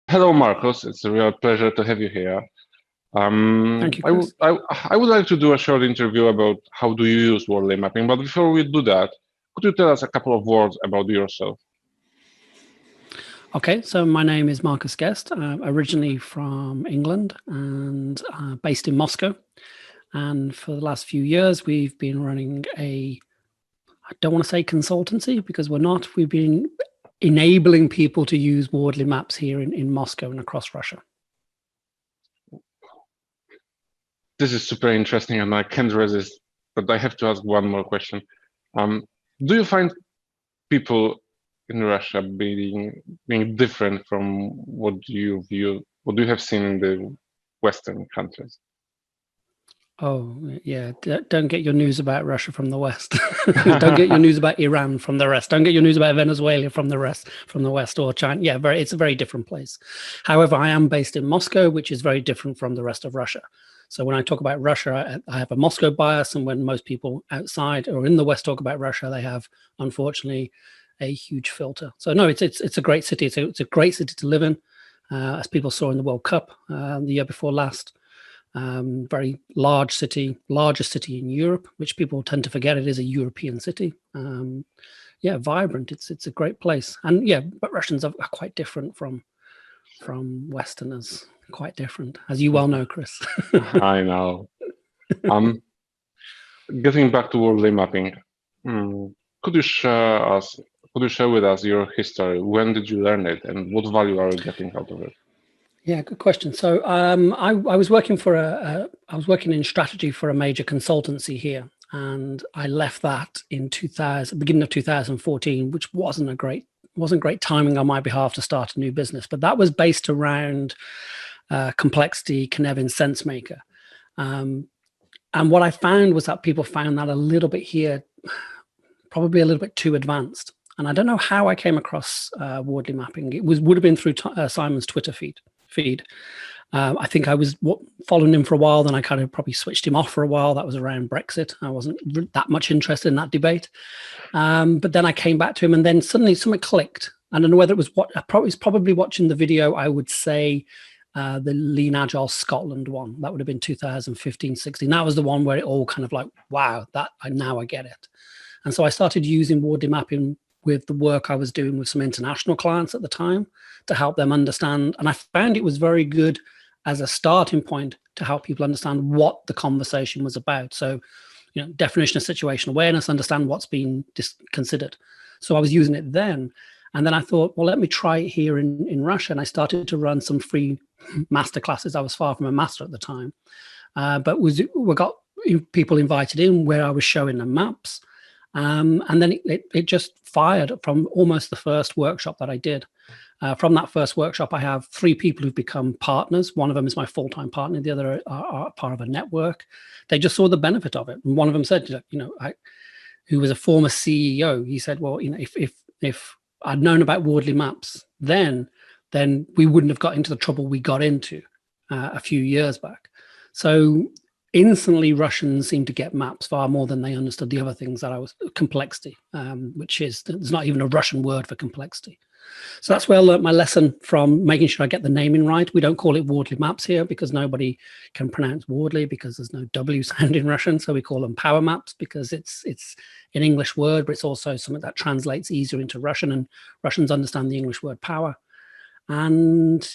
Hello, Marcos. It's a real pleasure to have you here. Thank you, I would Chris. I would like to do a short interview about how do you use Wardley Mapping, but before we do that, could you tell us a couple of words about yourself? Okay, so my name is Marcus Guest, originally from England and based in Moscow. And for the last few years, we've been running I don't want to say consultancy because we're not. We've been enabling people to use Wardley maps here in Moscow and across Russia. This is super interesting, and I can't resist, but I have to ask one more question. Um, do you find people in Russia being different from what you have seen in the Western countries? Oh, yeah. Don't get your news about Russia from the West. Don't get your news about Iran from the rest. Don't get your news about Venezuela from the West or China. Yeah, it's a very different place. However, I am based in Moscow, which is very different from the rest of Russia. So when I talk about Russia, I have a Moscow bias. And when most people outside or in the West talk about Russia, they have, unfortunately, a huge filter. So no, it's a great city. It's a great city to live in, as people saw in the World Cup the year before last. Very large city, largest city in Europe, which people tend to forget it is a European city. Yeah, vibrant. It's a great place, and yeah, but Russians are quite different from Westerners. Quite different, as you well know, Chris. I know. Um, Getting back to worldly mapping, could you share with us your history? When did you learn it, and what value are you getting out of it? Yeah, good question. So I was working for I was working in strategy for a major consultancy here, and I left that in 2000, beginning of 2014, which wasn't great timing on my behalf to start a new business. But that was based around complexity, Cynefin SenseMaker. And what I found was that people found that a little bit here, probably a little bit too advanced. And I don't know how I came across Wardley Mapping. It would have been through Simon's Twitter feed. I think I was following him for a while, then I kind of probably switched him off for a while. That was around Brexit. I wasn't that much interested in that debate. But then I came back to him, and then suddenly something clicked. I don't know whether it was what I was probably watching the video, I would say the Lean Agile Scotland one. That would have been 2015, 16. That was the one where it all kind of like, wow, now I get it. And so I started using Wardley Mapping with the work I was doing with some international clients at the time to help them understand. And I found it was very good as a starting point to help people understand what the conversation was about. So, definition of situation awareness, understand what's being considered. So I was using it then. And then I thought, well, let me try it here in Russia. And I started to run some free master classes. I was far from a master at the time. But we got people invited in where I was showing them maps. And then it just fired from almost the first workshop that I did. From that first workshop, I have 3 people who've become partners. One of them is my full-time partner. The other are part of a network. They just saw the benefit of it. And one of them said, who was a former CEO, he said, well, if I'd known about Wardley Maps then we wouldn't have got into the trouble we got into a few years back. So instantly Russians seem to get maps far more than they understood the other things that complexity, which is, there's not even a Russian word for complexity. So that's where I learned my lesson from, making sure I get the naming right. We don't call it Wardley Maps here because nobody can pronounce Wardley because there's no W sound in Russian. So we call them Power Maps because it's an English word, but it's also something that translates easier into Russian, and Russians understand the English word power. And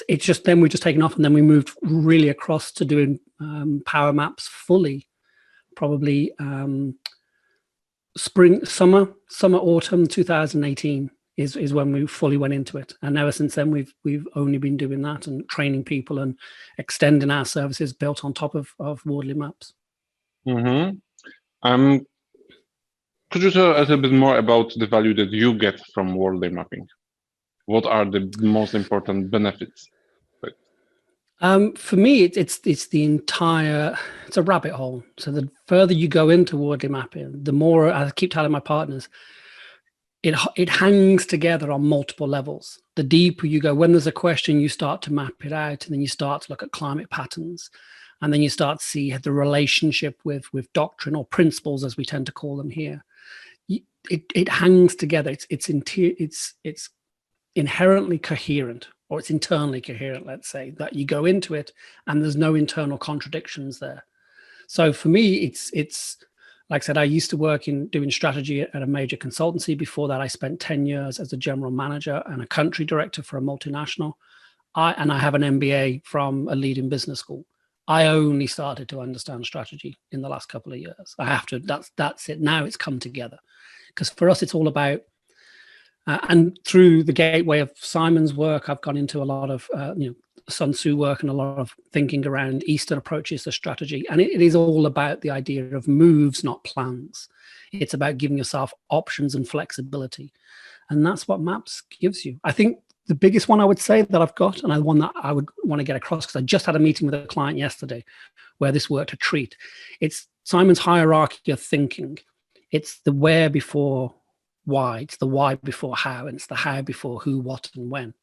it's just, then we've just taken off, and then we moved really across to doing Power Maps fully, probably summer, autumn 2018 is when we fully went into it. And ever since then, we've only been doing that and training people and extending our services built on top of Wardley Maps. Mm-hmm. Could you tell a little bit more about the value that you get from Wardley Mapping? What are the most important benefits? For me, it's a rabbit hole. So the further you go into Wardley Mapping, the more, I keep telling my partners, it hangs together on multiple levels. The deeper you go, when there's a question, you start to map it out, and then you start to look at climate patterns, and then you start to see the relationship with doctrine or principles, as we tend to call them here. It hangs together. It's inherently coherent. or it's internally coherent, let's say, that you go into it and there's no internal contradictions there. So for me, it's like I said, I used to work in doing strategy at a major consultancy. Before that, I spent 10 years as a general manager and a country director for a multinational. I have an MBA from a leading business school. I only started to understand strategy in the last couple of years. I have to, that's it. Now it's come together. Because for us, it's all about, and through the gateway of Simon's work, I've gone into a lot of, Sun Tzu work and a lot of thinking around Eastern approaches to strategy. And it is all about the idea of moves, not plans. It's about giving yourself options and flexibility. And that's what MAPS gives you. I think the biggest one I would say that I've got, and one that I would want to get across, because I just had a meeting with a client yesterday where this worked a treat. It's Simon's hierarchy of thinking. It's the where before why. It's the why before how, and it's the how before who, what, and when.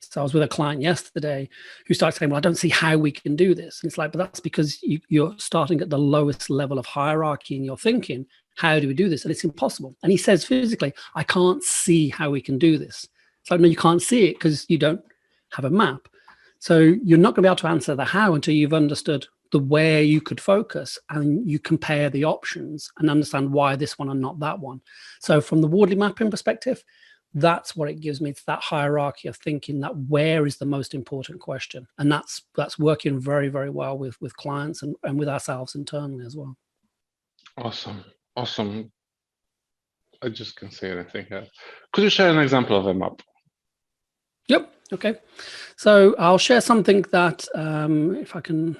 So I was with a client yesterday who started saying, well, I don't see how we can do this. And it's like, but that's because you're starting at the lowest level of hierarchy in your thinking. How do we do this? And it's impossible. And he says physically, I can't see how we can do this. So no, you can't see it because you don't have a map. So you're not going to be able to answer the how until you've understood the where you could focus, and you compare the options and understand why this one and not that one. So from the Wardley Mapping perspective, that's what it gives me. It's that hierarchy of thinking, that where is the most important question. And that's working very, very well with clients and with ourselves internally as well. Awesome. Awesome. I just can't say anything else. Could you share an example of a map? Yep. Okay. So I'll share something that if I can.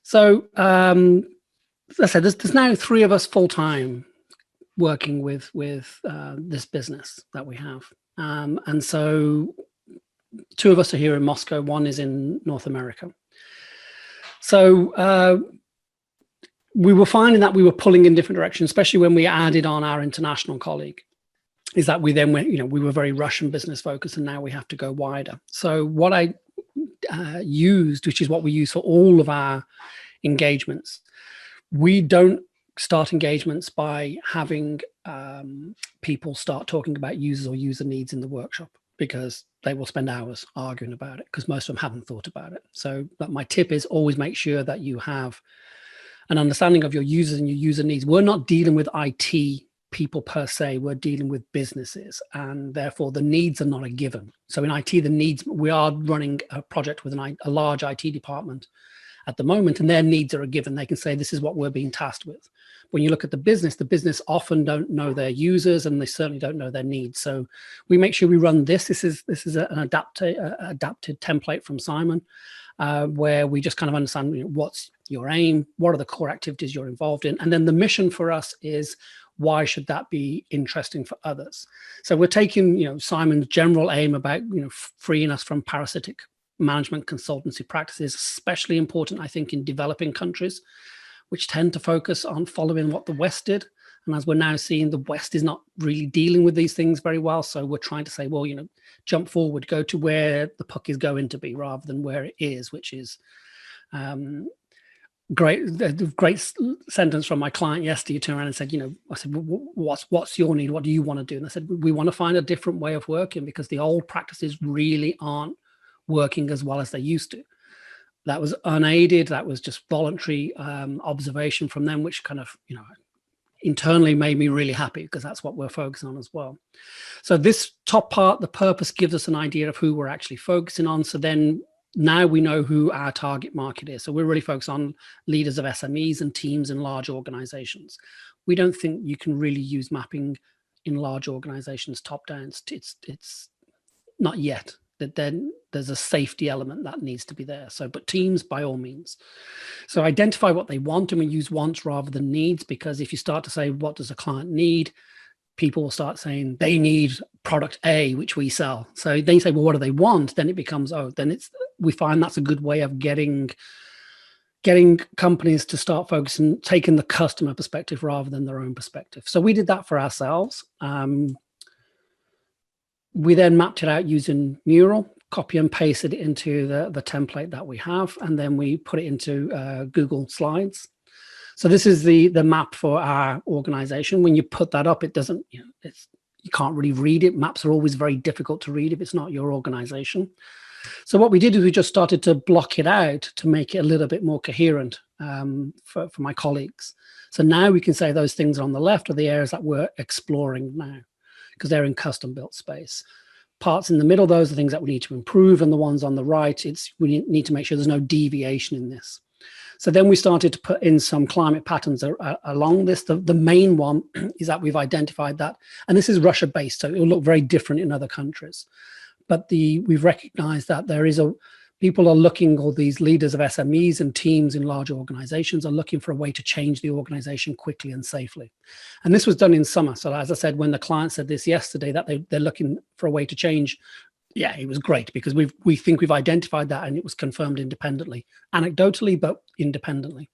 So as I said, there's now 3 of us full-time working with this business that we have. And so 2 of us are here in Moscow, 1 is in North America. So we were finding that we were pulling in different directions, especially when we added on our international colleague, is that we then went, we were very Russian business focused, and now we have to go wider. So what I used, which is what we use for all of our engagements, we don't start engagements by having people start talking about users or user needs in the workshop, because they will spend hours arguing about it, because most of them haven't thought about it. So but my tip is always make sure that you have an understanding of your users and your user needs. We're not dealing with IT people per se, we're dealing with businesses, and therefore the needs are not a given. So in IT, the needs, we are running a project with a large IT department at the moment, and their needs are a given. They can say, this is what we're being tasked with. When you look at the business often don't know their users, and they certainly don't know their needs. So we make sure we run this. This is an adapted template from Simon, where we just kind of understand what's your aim, what are the core activities you're involved in, and then the mission for us is, why should that be interesting for others? So we're taking, Simon's general aim about, freeing us from parasitic management consultancy practices, especially important, I think, in developing countries, which tend to focus on following what the West did. And as we're now seeing, the West is not really dealing with these things very well. So we're trying to say, well, jump forward, go to where the puck is going to be rather than where it is, which is great sentence from my client yesterday. He turned around and said, I said, what's your need? What do you want to do? And I said, we want to find a different way of working, because the old practices really aren't working as well as they used to. That was unaided. That was just voluntary observation from them, which kind of, internally made me really happy, because that's what we're focusing on as well. So this top part, the purpose, gives us an idea of who we're actually focusing on. So then now we know who our target market is. So we're really focused on leaders of SMEs and teams in large organizations. We don't think you can really use mapping in large organizations top down. It's not yet. That then there's a safety element that needs to be there. So, but teams, by all means. So identify what they want, and we use wants rather than needs, because if you start to say, what does a client need? People will start saying they need product A, which we sell. So then you say, well, what do they want? Then it becomes, we find that's a good way of getting companies to start focusing, taking the customer perspective rather than their own perspective. So we did that for ourselves. We then mapped it out using Mural, copy and pasted it into the template that we have, and then we put it into Google Slides. So this is the map for our organization. When you put that up, it doesn't, you can't really read it. Maps are always very difficult to read if it's not your organization. So what we did is we just started to block it out to make it a little bit more coherent for my colleagues. So now we can say those things on the left are the areas that we're exploring now, because they're in custom built space. Parts in the middle, those are things that we need to improve, and the ones on the right, we need to make sure there's no deviation in this. So then we started to put in some climate patterns along this. The main one is that we've identified that, and this is Russia-based, so it will look very different in other countries. But we've recognized that people are looking, or these leaders of SMEs and teams in large organizations are looking for a way to change the organization quickly and safely. And this was done in summer. So as I said, when the client said this yesterday, that they're looking for a way to change, yeah, it was great, because we think we've identified that, and it was confirmed independently, anecdotally, but independently.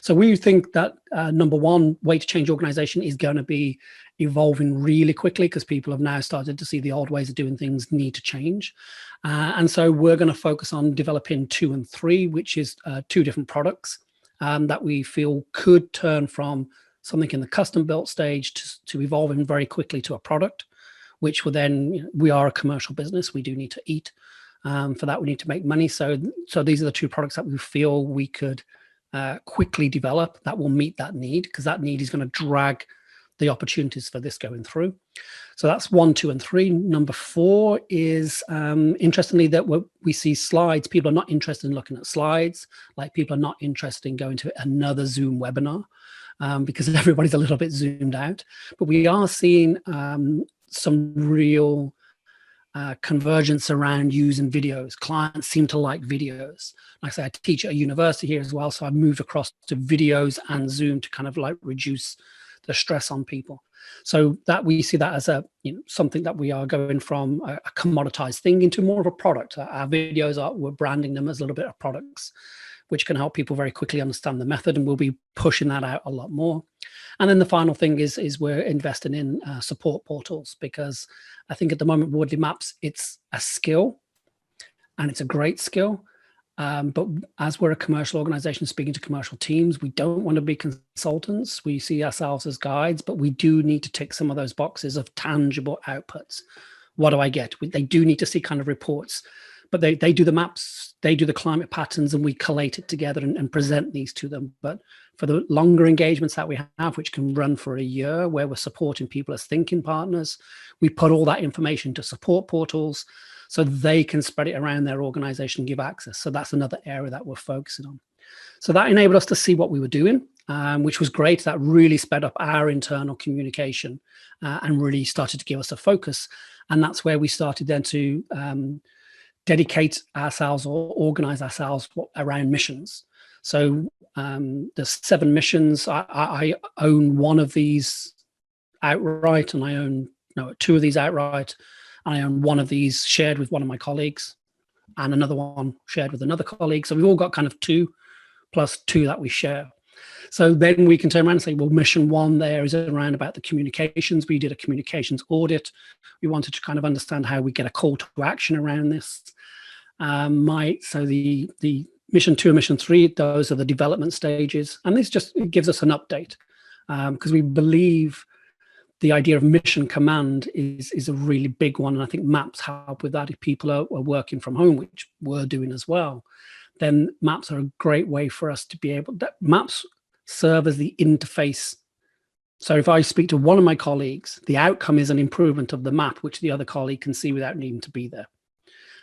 So we think that number one, way to change organization is going to be evolving really quickly, because people have now started to see the old ways of doing things need to change. And so we're going to focus on developing 2 and 3, which is 2 different products that we feel could turn from something in the custom built stage to evolving very quickly to a product, which will then, we are a commercial business. We do need to eat. For that, we need to make money. So these are the 2 products that we feel we could quickly develop that will meet that need, because that need is going to drag the opportunities for this going through. So that's 1, 2, and 3. Number 4 is, interestingly, that we see slides. People are not interested in looking at slides. Like, people are not interested in going to another Zoom webinar because everybody's a little bit zoomed out. But we are seeing some real convergence around using videos. Clients seem to like videos. Like I say, I teach at a university here as well, so I've moved across to videos and Zoom to kind of like reduce the stress on people. So that we see that as something that we are going from a commoditized thing into more of a product. Our videos we're branding them as a little bit of products, which can help people very quickly understand the method, and we'll be pushing that out a lot more. And then the final thing is we're investing in support portals, because I think at the moment, Wardley Maps, it's a skill, and it's a great skill. But as we're a commercial organization speaking to commercial teams, we don't want to be consultants. We see ourselves as guides, but we do need to tick some of those boxes of tangible outputs. What do I get? They do need to see kind of reports, but they do the maps, they do the climate patterns, and we collate it together and present these to them. But for the longer engagements that we have, which can run for a year, where we're supporting people as thinking partners, we put all that information to support portals so they can spread it around their organization and give access. So that's another area that we're focusing on. So that enabled us to see what we were doing, which was great. That really sped up our internal communication and really started to give us a focus. And that's where we started then to dedicate ourselves or organize ourselves around missions. So there's 7 missions. I own one of these outright, and I own 2 of these outright. I own one of these shared with one of my colleagues, and another one shared with another colleague. So we've all got kind of 2 plus 2 that we share. So then we can turn around and say, well, mission 1 there is around about the communications. We did a communications audit. We wanted to kind of understand how we get a call to action around this. So the mission 2 and mission 3, those are the development stages. And this it gives us an update because we believe the idea of mission command is a really big one. And I think maps help with that. If people are working from home, which we're doing as well, then maps are a great way for us to be able, maps serve as the interface. So if I speak to one of my colleagues, the outcome is an improvement of the map, which the other colleague can see without needing to be there.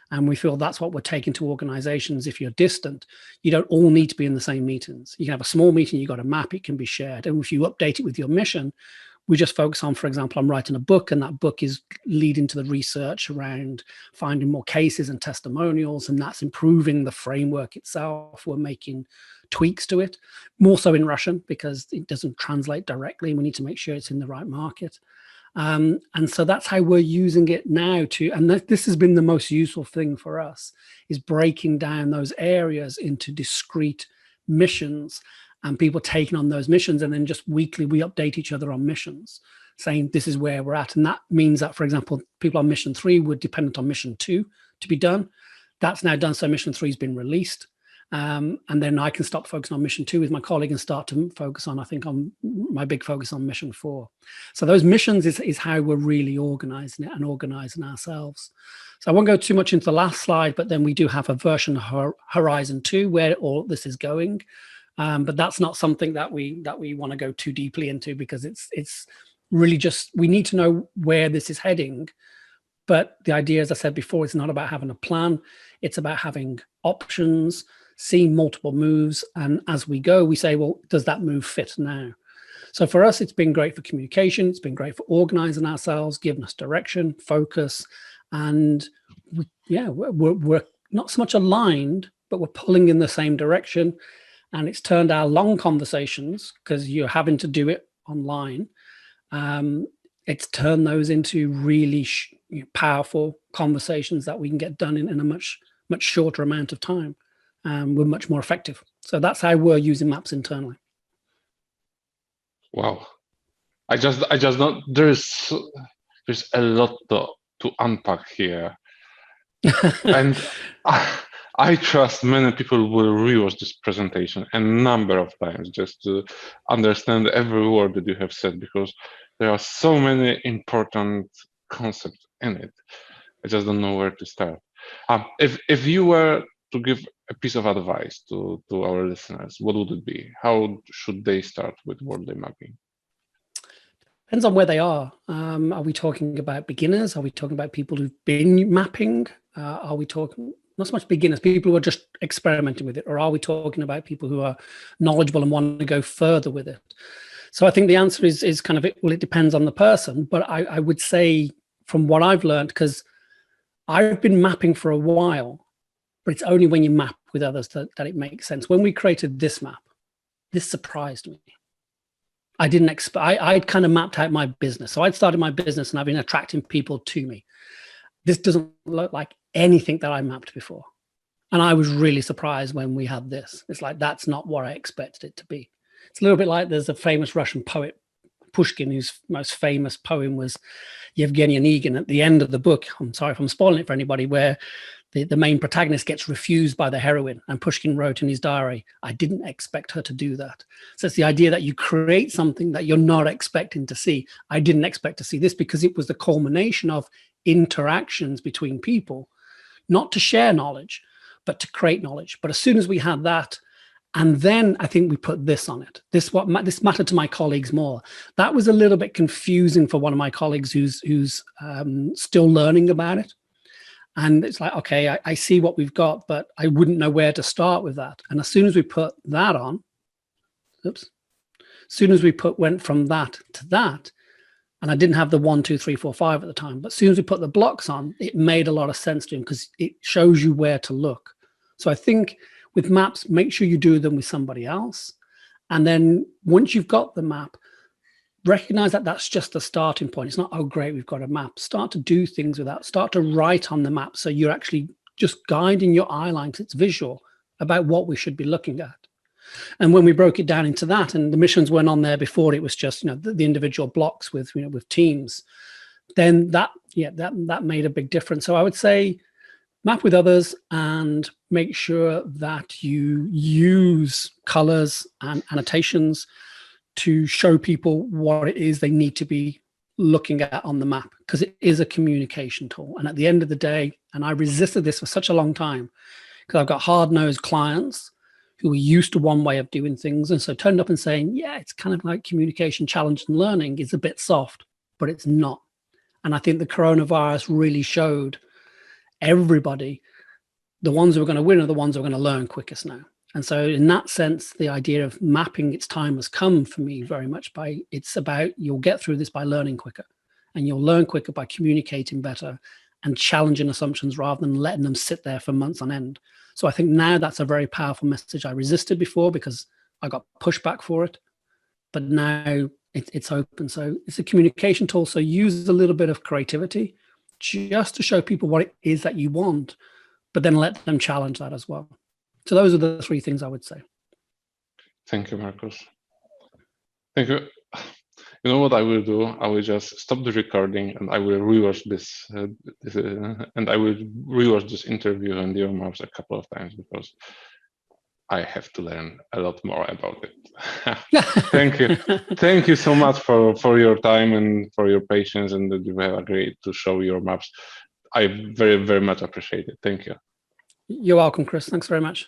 And we feel that's what we're taking to organizations. If you're distant, you don't all need to be in the same meetings. You can have a small meeting, you've got a map, it can be shared. And if you update it with your mission, we just focus on, for example, I'm writing a book, and that book is leading to the research around finding more cases and testimonials, and that's improving the framework itself. We're making tweaks to it, more so in Russian because it doesn't translate directly, and we need to make sure it's in the right market. And so that's how we're using it now and this has been the most useful thing for us, is breaking down those areas into discrete missions, and people taking on those missions, and then just weekly we update each other on missions, saying this is where we're at. And that means that, for example, people on mission 3 were dependent on mission 2 to be done. That's now done, so mission 3 has been released. And then I can stop focusing on mission 2 with my colleague and start to focus on, I think, on my big focus on mission 4. So those missions is how we're really organizing it and organizing ourselves. So I won't go too much into the last slide, but then we do have a version of Horizon 2 where all this is going. But that's not something that we want to go too deeply into, because it's really just, we need to know where this is heading. But the idea, as I said before, it's not about having a plan. It's about having options, seeing multiple moves. And as we go, we say, well, does that move fit now? So for us, it's been great for communication. It's been great for organizing ourselves, giving us direction, focus. And we're not so much aligned, but we're pulling in the same direction. And it's turned our long conversations, because you're having to do it online, it's turned those into really powerful conversations that we can get done in a much shorter amount of time. We're much more effective. So that's how we're using maps internally. Wow, I just don't. There's a lot to unpack here, and I trust many people will rewatch this presentation a number of times just to understand every word that you have said, because there are so many important concepts in it. I just don't know where to start. If you were to give a piece of advice to our listeners, what would it be? How should they start with Wardley Mapping? Depends on where they are. Are we talking about beginners? Are we talking about people who've been mapping? Are we talking not so much beginners, people who are just experimenting with it? Or are we talking about people who are knowledgeable and want to go further with it? So I think the answer is kind of, well, it depends on the person. But I would say, from what I've learned, because I've been mapping for a while, but it's only when you map with others that it makes sense. When we created this map, this surprised me. I didn't expect, I'd kind of mapped out my business. So I'd started my business and I've been attracting people to me. This doesn't look like anything that I mapped before. And I was really surprised when we had this. It's like, that's not what I expected it to be. It's a little bit like, there's a famous Russian poet, Pushkin, whose most famous poem was Yevgeny Onegin. At the end of the book, I'm sorry if I'm spoiling it for anybody, where the main protagonist gets refused by the heroine, and Pushkin wrote in his diary, I didn't expect her to do that. So it's the idea that you create something that you're not expecting to see. I didn't expect to see this, because it was the culmination of interactions between people, not to share knowledge, but to create knowledge. But as soon as we had that, and then I think we put this on it. This mattered to my colleagues more. That was a little bit confusing for one of my colleagues who's still learning about it. And it's like, okay, I see what we've got, but I wouldn't know where to start with that. And as soon as we put that on, as soon as we went from that to that, and I didn't have the 1, 2, 3, 4, 5 at the time, but as soon as we put the blocks on, it made a lot of sense to him, because it shows you where to look. So I think with maps, make sure you do them with somebody else. And then once you've got the map, recognize that that's just a starting point. It's not, oh, great, we've got a map. Start to do things with that. Start to write on the map, so you're actually just guiding your eye line, because it's visual, about what we should be looking at. And when we broke it down into that, and the missions weren't on there before, it was just, the individual blocks with, with teams, then that made a big difference. So I would say map with others, and make sure that you use colors and annotations to show people what it is they need to be looking at on the map, because it is a communication tool. And at the end of the day, and I resisted this for such a long time, because I've got hard-nosed clients who are used to one way of doing things. And so turned up and saying, yeah, it's kind of like communication challenge and learning is a bit soft, but it's not. And I think the coronavirus really showed everybody, the ones who are going to win are the ones who are going to learn quickest now. And so in that sense, the idea of mapping, its time has come for me very much it's about, you'll get through this by learning quicker, and you'll learn quicker by communicating better and challenging assumptions rather than letting them sit there for months on end. So I think now that's a very powerful message. I resisted before because I got pushback for it, but now it's open. So it's a communication tool. So use a little bit of creativity just to show people what it is that you want, but then let them challenge that as well. So those are the 3 things I would say. Thank you, Marcus. Thank you. You know what I will do? I will just stop the recording, and I will rewatch this, and I will rewatch this interview and your maps a couple of times, because I have to learn a lot more about it. Thank you. Thank you so much for your time and for your patience, and that you have agreed to show your maps. I very, very much appreciate it. Thank you. You're welcome, Chris. Thanks very much.